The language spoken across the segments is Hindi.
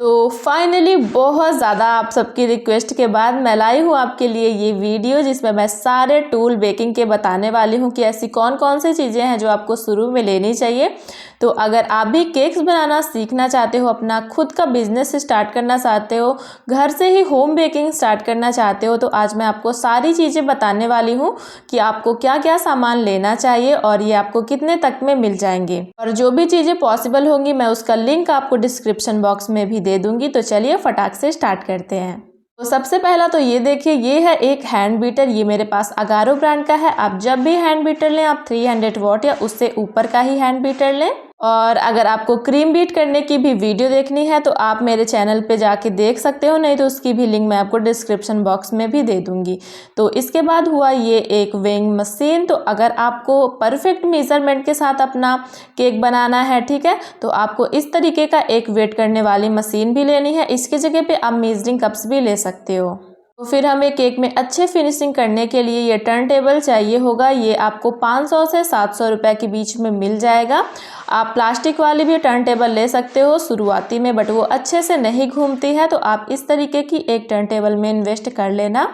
तो फाइनली बहुत ज़्यादा आप सबकी रिक्वेस्ट के बाद मैं लाई हूँ आपके लिए ये वीडियो, जिसमें मैं सारे टूल बेकिंग के बताने वाली हूँ कि ऐसी कौन कौन सी चीज़ें हैं जो आपको शुरू में लेनी चाहिए। तो अगर आप भी केक्स बनाना सीखना चाहते हो, अपना खुद का बिजनेस स्टार्ट करना चाहते हो, घर से ही होम बेकिंग स्टार्ट करना चाहते हो, तो आज मैं आपको सारी चीज़ें बताने वाली हूँ कि आपको क्या क्या सामान लेना चाहिए और ये आपको कितने तक में मिल जाएंगे। और जो भी चीज़ें पॉसिबल होंगी मैं उसका लिंक आपको डिस्क्रिप्शन बॉक्स में भी दे दूंगी। तो चलिए फटाक से स्टार्ट करते हैं। तो सबसे पहला तो ये देखिए, ये है एक हैंड बीटर। ये मेरे पास अगारो ब्रांड का है। आप जब भी हैंड बीटर लें आप 300 वॉट या उससे ऊपर का ही हैंड बीटर लें। और अगर आपको क्रीम बीट करने की भी वीडियो देखनी है तो आप मेरे चैनल पे जाके देख सकते हो, नहीं तो उसकी भी लिंक मैं आपको डिस्क्रिप्शन बॉक्स में भी दे दूंगी। तो इसके बाद हुआ ये एक वेइंग मशीन। तो अगर आपको परफेक्ट मेजरमेंट के साथ अपना केक बनाना है, ठीक है, तो आपको इस तरीके का एक वेट करने वाली मशीन भी लेनी है। इसकी जगह पे आप मेजरिंग कप्स भी ले सकते हो। तो फिर हमें केक में अच्छे फिनिशिंग करने के लिए ये टर्न टेबल चाहिए होगा। ये आपको 500 से 700 रुपये के बीच में मिल जाएगा। आप प्लास्टिक वाली भी टर्न टेबल ले सकते हो शुरुआती में, बट वो अच्छे से नहीं घूमती है। तो आप इस तरीके की एक टर्न टेबल में इन्वेस्ट कर लेना,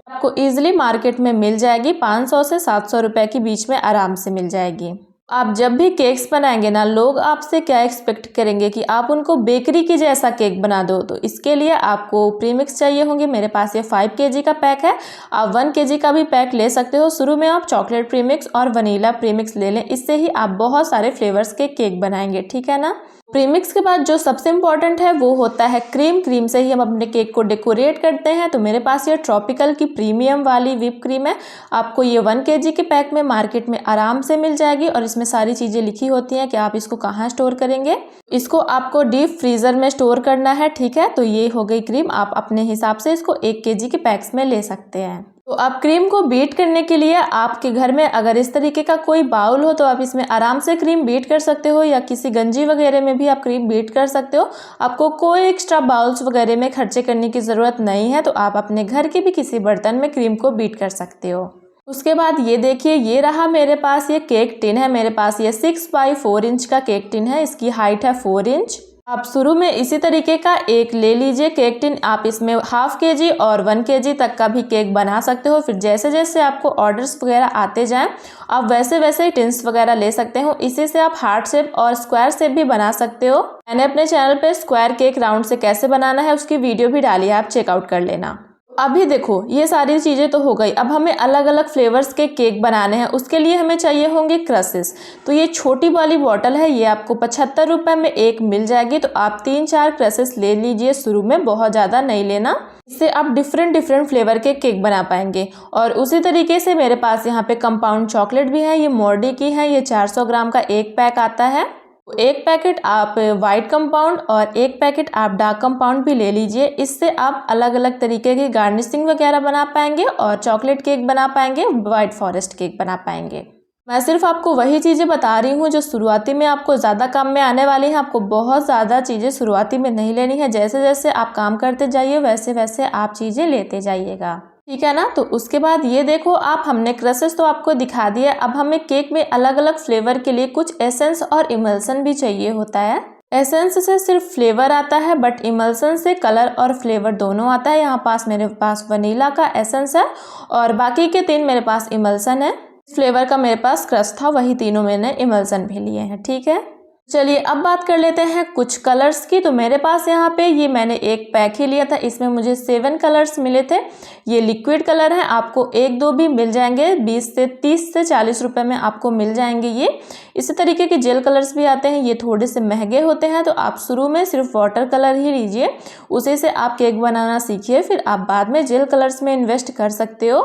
आपको ईजिली मार्केट में मिल जाएगी। 500 से 700 रुपये के बीच में आराम से मिल जाएगी। आप जब भी केक्स बनाएंगे ना, लोग आपसे क्या एक्सपेक्ट करेंगे कि आप उनको बेकरी की जैसा केक बना दो। तो इसके लिए आपको प्रीमिक्स चाहिए होंगे। मेरे पास ये 5 kg का पैक है। आप 1 kg का भी पैक ले सकते हो। शुरू में आप चॉकलेट प्रीमिक्स और वनीला प्रीमिक्स ले लें, इससे ही आप बहुत सारे फ्लेवर्स के केक बनाएंगे, ठीक है ना। प्रीमिक्स के बाद जो सबसे इम्पॉर्टेंट है वो होता है क्रीम। क्रीम से ही हम अपने केक को डेकोरेट करते हैं। तो मेरे पास ये ट्रॉपिकल की प्रीमियम वाली व्हिप क्रीम है। आपको ये 1 kg के पैक में मार्केट में आराम से मिल जाएगी और इसमें सारी चीज़ें लिखी होती हैं कि आप इसको कहाँ स्टोर करेंगे। इसको आपको डीप फ्रीजर में स्टोर करना है, ठीक है। तो ये हो गई क्रीम। आप अपने हिसाब से इसको 1 kg के पैक्स में ले सकते हैं। तो आप क्रीम को बीट करने के लिए आपके घर में अगर इस तरीके का कोई बाउल हो तो आप इसमें आराम से क्रीम बीट कर सकते हो, या किसी गंजी वगैरह में भी आप क्रीम बीट कर सकते हो। आपको कोई एक्स्ट्रा बाउल्स वगैरह में खर्चे करने की ज़रूरत नहीं है। तो आप अपने घर के भी किसी बर्तन में क्रीम को बीट कर सकते हो। उसके बाद ये देखिए, ये रहा मेरे पास ये केक टिन है। मेरे पास ये 6x4 इंच का केक टिन है। इसकी हाइट है 4 इंच। आप शुरू में इसी तरीके का एक ले लीजिए केक टिन। आप इसमें 1/2 kg और 1 kg तक का भी केक बना सकते हो। फिर जैसे जैसे आपको ऑर्डर्स वगैरह आते जाएं आप वैसे वैसे ही टिन्स वगैरह ले सकते हो। इसी से आप हार्ट शेप और स्क्वायर शेप भी बना सकते हो। मैंने अपने चैनल पे स्क्वायर केक राउंड से कैसे बनाना है उसकी वीडियो भी डाली है, आप चेकआउट कर लेना। अभी देखो, ये सारी चीज़ें तो हो गई। अब हमें अलग अलग फ्लेवर्स के केक बनाने हैं। उसके लिए हमें चाहिए होंगे क्रसेस। तो ये छोटी वाली बॉटल है, ये आपको 75 रुपये में एक मिल जाएगी। तो आप 3-4 क्रसेस ले लीजिए शुरू में, बहुत ज़्यादा नहीं लेना। इससे आप डिफरेंट डिफरेंट फ्लेवर के केक बना पाएंगे। और उसी तरीके से मेरे पास यहाँ पे कंपाउंड चॉकलेट भी है। ये मोर्डी की है। ये 400 ग्राम का एक पैक आता है। एक पैकेट आप वाइट कंपाउंड और एक पैकेट आप डार्क कंपाउंड भी ले लीजिए। इससे आप अलग अलग तरीके की गार्निशिंग वगैरह बना पाएंगे और चॉकलेट केक बना पाएंगे, वाइट फॉरेस्ट केक बना पाएंगे। मैं सिर्फ आपको वही चीज़ें बता रही हूँ जो शुरुआती में आपको ज़्यादा काम में आने वाली हैं। आपको बहुत ज़्यादा चीज़ें शुरुआती में नहीं लेनी है। जैसे जैसे आप काम करते जाइए वैसे वैसे आप चीज़ें लेते जाइएगा, ठीक है ना। तो उसके बाद ये देखो, आप हमने क्रसेस तो आपको दिखा दिया। अब हमें केक में अलग अलग फ्लेवर के लिए कुछ एसेंस और इमल्सन भी चाहिए होता है। एसेंस से सिर्फ फ्लेवर आता है, बट इमल्सन से कलर और फ्लेवर दोनों आता है। यहाँ पास मेरे पास वनीला का एसेंस है और बाकी के 3 मेरे पास इमल्सन है। फ्लेवर का मेरे पास क्रश था, वही तीनों मैंने इमल्सन भी लिए हैं, ठीक है। चलिए अब बात कर लेते हैं कुछ कलर्स की। तो मेरे पास यहाँ पे ये मैंने एक पैक ही लिया था। इसमें मुझे 7 कलर्स मिले थे। ये लिक्विड कलर हैं। आपको 1-2 भी मिल जाएंगे। 30 से 40 रुपए में आपको मिल जाएंगे ये। इसी तरीके के जेल कलर्स भी आते हैं। ये थोड़े से महंगे होते हैं। तो आप शुरू में सिर्फ वाटर कलर ही लीजिए, उसी से आप केक बनाना सीखिए। फिर आप बाद में जेल कलर्स में इन्वेस्ट कर सकते हो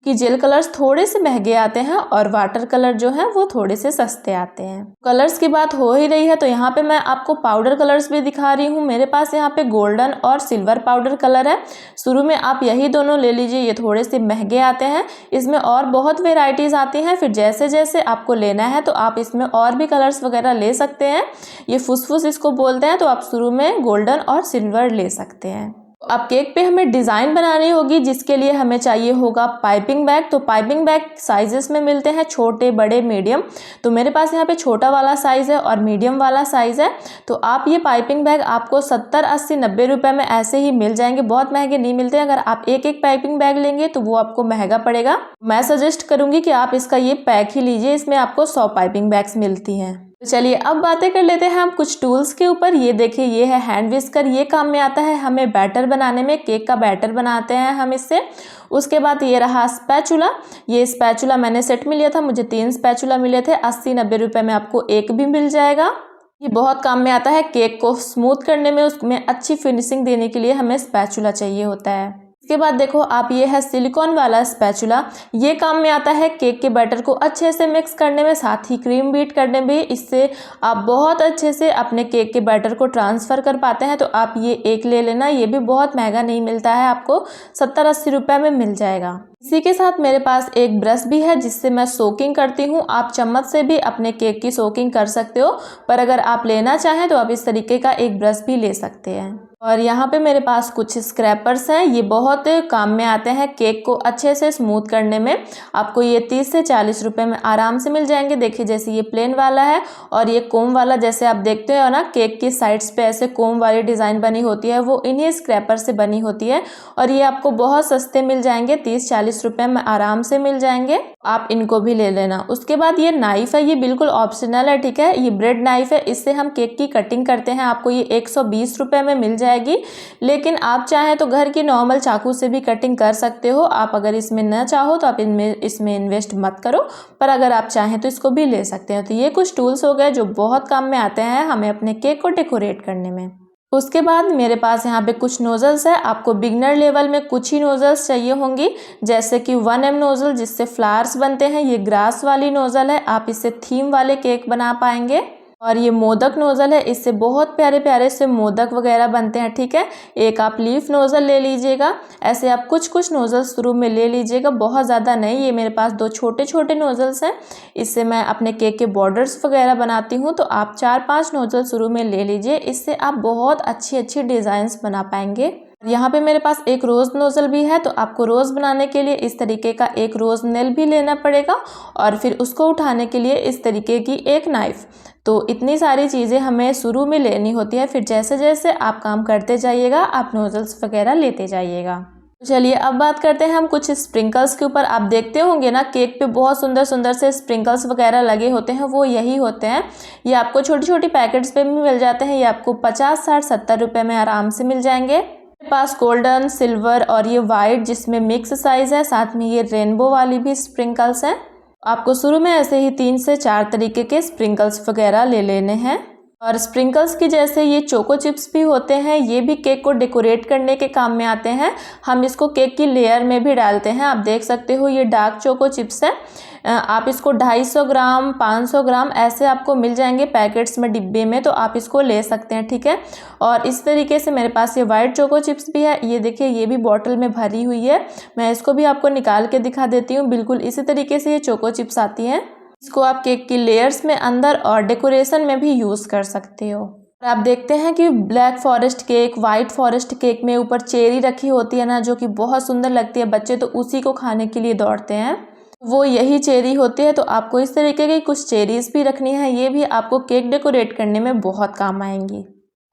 कि जेल कलर्स थोड़े से महंगे आते हैं और वाटर कलर जो है वो थोड़े से सस्ते आते हैं। कलर्स की बात हो ही रही है तो यहाँ पे मैं आपको पाउडर कलर्स भी दिखा रही हूँ। मेरे पास यहाँ पे गोल्डन और सिल्वर पाउडर कलर है। शुरू में आप यही दोनों ले लीजिए। ये थोड़े से महंगे आते हैं। इसमें और बहुत वेराइटीज आती हैं। फिर जैसे जैसे आपको लेना है तो आप इसमें और भी कलर्स वगैरह ले सकते हैं। ये फुसफुस इसको बोलते हैं। तो आप शुरू में गोल्डन और सिल्वर ले सकते हैं। अब केक पे हमें डिज़ाइन बनानी होगी, जिसके लिए हमें चाहिए होगा पाइपिंग बैग। तो पाइपिंग बैग साइजेस में मिलते हैं, छोटे, बड़े, मीडियम। तो मेरे पास यहाँ पे छोटा वाला साइज़ है और मीडियम वाला साइज़ है। तो आप ये पाइपिंग बैग आपको 70, 80, 90 रुपये में ऐसे ही मिल जाएंगे, बहुत महंगे नहीं मिलते। अगर आप एक एक पाइपिंग बैग लेंगे तो वो आपको महंगा पड़ेगा। मैं सजेस्ट करूँगी कि आप इसका ये पैक ही लीजिए, इसमें आपको 100 पाइपिंग बैग्स मिलती हैं। तो चलिए अब बातें कर लेते हैं हम कुछ टूल्स के ऊपर। ये देखिए, ये है हैंड विस्कर। ये काम में आता है हमें बैटर बनाने में, केक का बैटर बनाते हैं हम इससे। उसके बाद ये रहा स्पैचुला। ये स्पैचुला मैंने सेट में लिया था, मुझे 3 स्पैचुला मिले थे, 80-90 रुपये में आपको एक भी मिल जाएगा। ये बहुत काम में आता है केक को स्मूथ करने में, उसमें अच्छी फिनिशिंग देने के लिए हमें स्पैचुला चाहिए होता है। इसके बाद देखो आप, ये है सिलिकॉन वाला स्पैचुला। ये काम में आता है केक के बैटर को अच्छे से मिक्स करने में, साथ ही क्रीम बीट करने में। इससे आप बहुत अच्छे से अपने केक के बैटर को ट्रांसफ़र कर पाते हैं। तो आप ये एक ले लेना, ये भी बहुत महंगा नहीं मिलता है, आपको 70-80 रुपये में मिल जाएगा। इसी के साथ मेरे पास एक ब्रश भी है, जिससे मैं सोकिंग करती हूँ। आप चम्मच से भी अपने केक की सोकिंग कर सकते हो, पर अगर आप लेना चाहें तो आप इस तरीके का एक ब्रश भी ले सकते हैं। और यहाँ पे मेरे पास कुछ स्क्रैपर्स हैं, ये बहुत काम में आते हैं केक को अच्छे से स्मूथ करने में। आपको ये 30 से 40 रुपये में आराम से मिल जाएंगे। देखिए, जैसे ये प्लेन वाला है और ये कोम वाला, जैसे आप देखते हो ना केक की साइड्स पे ऐसे कोम वाली डिज़ाइन बनी होती है, वो इन्हीं स्क्रैपर से बनी होती है। और ये आपको बहुत सस्ते मिल जाएंगे, 30-40 रुपये में आराम से मिल जाएंगे। आप इनको भी ले लेना। उसके बाद ये नाइफ है, ये बिल्कुल ऑप्शनल है, ठीक है। ये ब्रेड नाइफ है, इससे हम केक की कटिंग करते हैं। आपको ये 120 रुपये में मिल जाएगी, लेकिन आप चाहें तो घर की नॉर्मल चाकू से भी कटिंग कर सकते हो। आप अगर इसमें न चाहो तो आप इसमें इन्वेस्ट मत करो, पर अगर आप चाहें तो इसको भी ले सकते हो। तो ये कुछ टूल्स हो गए जो बहुत काम में आते हैं हमें अपने केक को डेकोरेट करने में। उसके बाद मेरे पास यहाँ पे कुछ नोज़ल्स है। आपको बिगनर लेवल में कुछ ही नोज़ल्स चाहिए होंगी, जैसे कि 1M नोज़ल, जिससे फ्लावर्स बनते हैं। ये ग्रास वाली नोज़ल है, आप इससे थीम वाले केक बना पाएंगे। और ये मोदक नोज़ल है, इससे बहुत प्यारे प्यारे से मोदक वगैरह बनते हैं, ठीक है। एक आप लीफ नोज़ल ले लीजिएगा। ऐसे आप कुछ कुछ नोज़ल्स शुरू में ले लीजिएगा, बहुत ज़्यादा नहीं। ये मेरे पास 2 छोटे छोटे नोज़ल्स हैं, इससे मैं अपने केक के बॉर्डर्स वगैरह बनाती हूँ। तो आप 4-5 नोज़ल शुरू में ले लीजिए, इससे आप बहुत अच्छी अच्छी डिज़ाइंस बना पाएंगे। यहाँ पे मेरे पास एक रोज़ नोज़ल भी है, तो आपको रोज़ बनाने के लिए इस तरीके का एक रोज़ नेल भी लेना पड़ेगा, और फिर उसको उठाने के लिए इस तरीके की एक नाइफ़। तो इतनी सारी चीज़ें हमें शुरू में लेनी होती है, फिर जैसे जैसे आप काम करते जाइएगा आप नोज़ल्स वगैरह लेते जाइएगा। चलिए अब बात करते हैं हम कुछ स्प्रिंकल्स के ऊपर। आप देखते होंगे ना केक पे बहुत सुंदर सुंदर से स्प्रिंकल्स वगैरह लगे होते हैं, वो यही होते हैं। ये आपको छोटी छोटी पैकेट्स पे भी मिल जाते हैं। ये आपको 50, 60, 70 रुपये में आराम से मिल जाएंगे। मेरे पास गोल्डन, सिल्वर और ये वाइट, जिसमें मिक्स साइज़ है, साथ में ये रेनबो वाली भी स्प्रिंकल्स हैं। आपको शुरू में ऐसे ही 3 से 4 तरीके के स्प्रिंकल्स वगैरह ले लेने हैं। और स्प्रिंकल्स की जैसे ये चोको चिप्स भी होते हैं, ये भी केक को डेकोरेट करने के काम में आते हैं। हम इसको केक की लेयर में भी डालते हैं। आप देख सकते हो ये डार्क चोको चिप्स है। आप इसको 250 ग्राम, 500 ग्राम ऐसे आपको मिल जाएंगे पैकेट्स में, डिब्बे में, तो आप इसको ले सकते हैं, ठीक है। और इस तरीके से मेरे पास ये वाइट चोको चिप्स भी है। ये देखिए, ये भी बॉटल में भरी हुई है। मैं इसको भी आपको निकाल के दिखा देती हूँ। बिल्कुल इसी तरीके से ये चोको चिप्स आती हैं। इसको आप केक की लेयर्स में अंदर और डेकोरेशन में भी यूज़ कर सकते हो। और आप देखते हैं कि black forest cake, white forest cake में ऊपर चेरी रखी होती है ना, जो कि बहुत सुंदर लगती है। बच्चे तो उसी को खाने के लिए दौड़ते हैं, वो यही चेरी होती है। तो आपको इस तरीके की कुछ चेरीज भी रखनी है, ये भी आपको केक डेकोरेट करने में बहुत काम आएंगी।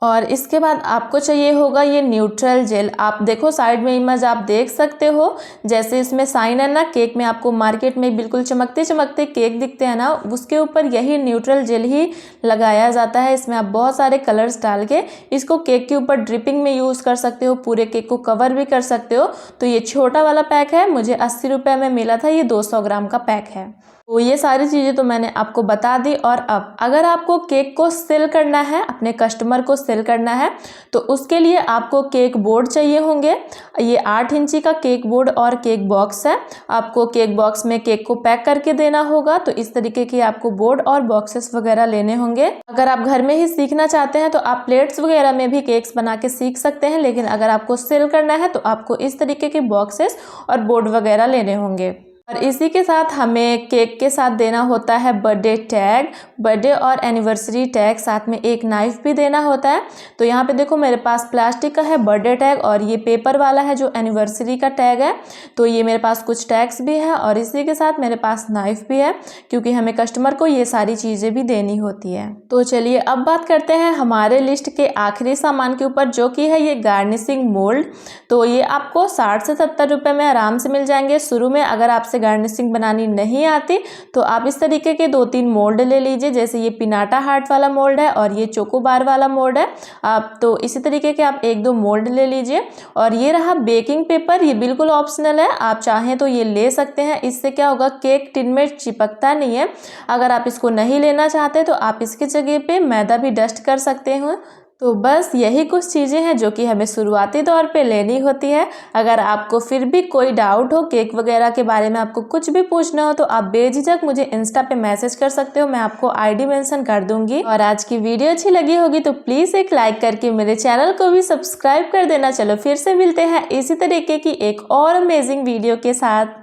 और इसके बाद आपको चाहिए होगा ये न्यूट्रल जेल। आप देखो साइड में इमेज आप देख सकते हो, जैसे इसमें साइन है ना, केक में आपको मार्केट में बिल्कुल चमकते चमकते केक दिखते हैं ना, उसके ऊपर यही न्यूट्रल जेल ही लगाया जाता है। इसमें आप बहुत सारे कलर्स डाल के इसको केक के ऊपर ड्रिपिंग में यूज़ कर सकते हो, पूरे केक को कवर भी कर सकते हो। तो ये छोटा वाला पैक है, मुझे 80 रुपये में मिला था। ये 200 ग्राम का पैक है। तो ये सारी चीज़ें तो मैंने आपको बता दी। और अब अगर आपको केक को सेल करना है, अपने कस्टमर को सेल करना है, तो उसके लिए आपको केक बोर्ड चाहिए होंगे। ये 8 इंची का केक बोर्ड और केक बॉक्स है। आपको केक बॉक्स में केक को पैक करके देना होगा, तो इस तरीके के आपको बोर्ड और बॉक्सेस वगैरह लेने होंगे। अगर आप घर में ही सीखना चाहते हैं तो आप प्लेट्स वगैरह में भी केक्स बना के सीख सकते हैं, लेकिन अगर आपको सेल करना है तो आपको इस तरीके के बॉक्सेस और बोर्ड वगैरह लेने होंगे। और इसी के साथ हमें केक के साथ देना होता है बर्थडे टैग, बर्थडे और एनिवर्सरी टैग, साथ में एक नाइफ भी देना होता है। तो यहाँ पे देखो मेरे पास प्लास्टिक का है बर्थडे टैग और ये पेपर वाला है जो एनिवर्सरी का टैग है। तो ये मेरे पास कुछ टैग्स भी है और इसी के साथ मेरे पास नाइफ भी है, क्योंकि हमें कस्टमर को ये सारी चीज़ें भी देनी होती है। तो चलिए अब बात करते हैं हमारे लिस्ट के आखिरी सामान के ऊपर, जो कि है ये गार्निशिंग मोल्ड। तो ये आपको 60 से 70 रुपये में आराम से मिल जाएंगे। शुरू में अगर आपसे गार्निशिंग बनानी नहीं आती तो आप इस तरीके के 2-3 मोल्ड ले लीजिए। जैसे ये पिनाटा हार्ट वाला मोल्ड है और ये चोकोबार वाला मोल्ड है। आप तो इसी तरीके के आप 1-2 मोल्ड ले लीजिए। और ये रहा बेकिंग पेपर, ये बिल्कुल ऑप्शनल है, आप चाहें तो ये ले सकते हैं। इससे क्या होगा, केक टिन में चिपकता नहीं है। अगर आप इसको नहीं लेना चाहते तो आप इसकी जगह पे मैदा भी डस्ट कर सकते हो। तो बस यही कुछ चीज़ें हैं जो कि हमें शुरुआती तौर पे लेनी होती है। अगर आपको फिर भी कोई डाउट हो केक वगैरह के बारे में, आपको कुछ भी पूछना हो, तो आप बेझिझक मुझे इंस्टा पे मैसेज कर सकते हो, मैं आपको आईडी मेंशन कर दूंगी। और आज की वीडियो अच्छी लगी होगी तो प्लीज़ एक लाइक करके मेरे चैनल को भी सब्सक्राइब कर देना। चलो फिर से मिलते हैं इसी तरीके की एक और अमेजिंग वीडियो के साथ।